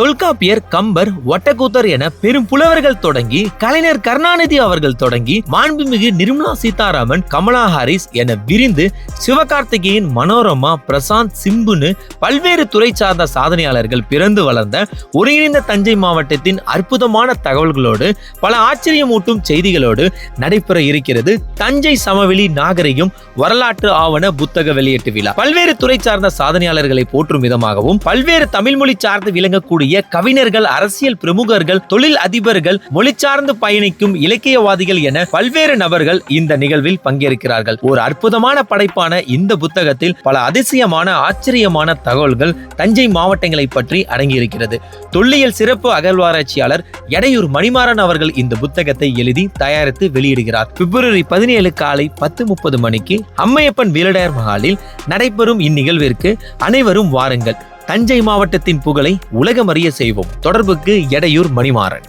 தொல்காப்பியர், கம்பர், ஒட்டக்கூத்தர் என பெரும் புலவர்கள் தொடங்கி கலைஞர் கருணாநிதி அவர்கள் தொடங்கி மாண்புமிகு நிர்மலா சீதாராமன், கமலா ஹாரிஸ் என விரிந்து சிவகார்த்திகேயன், மனோரமா, பிரசாந்த், சிம்புன்னு பல்வேறு துறை சார்ந்த சாதனையாளர்கள் பிறந்து வளர்ந்த ஒருங்கிணைந்த தஞ்சை மாவட்டத்தின் அற்புதமான தகவல்களோடு பல ஆச்சரியமூட்டும் செய்திகளோடு நடைபெற இருக்கிறது தஞ்சை சமவெளி நாகரிகம் வரலாற்று ஆவண புத்தக வெளியீட்டு விழா. பல்வேறு துறை சார்ந்த சாதனையாளர்களை போற்றும் விதமாகவும் பல்வேறு தமிழ் மொழி சார்ந்து விளங்கக்கூடிய கவிஞர்கள், அரசியல் பிரமுகர்கள், தொழில் அதிபர்கள், மொழி சார்ந்து பயணிக்கும் இலக்கியவாதிகள் என பல்வேறு நபர்கள் இந்த நிகழ்வில் பங்கேற்கிறார்கள். ஒரு அற்புதமான படைப்பான இந்த புத்தகத்தில் பல அதிசயமான ஆச்சரியமான தகவல்கள் தஞ்சை மாவட்டங்களை பற்றி அடங்கியிருக்கிறது. தொல்லியல் சிறப்பு அகழ்வாராய்ச்சியாளர் எடையூர் மணிமாறன் அவர்கள் இந்த புத்தகத்தை எழுதி தயாரித்து வெளியிடுகிறார். பிப்ரவரி 17 காலை 10:30 மணிக்கு அம்மையப்பன் வீரடையார் மஹாலில் நடைபெறும் இந்நிகழ்விற்கு அனைவரும் வாருங்கள். தஞ்சை மாவட்டத்தின் புகழை உலகமறிய செய்வோம். தொடர்புக்கு எடையூர் மணிமாறன்.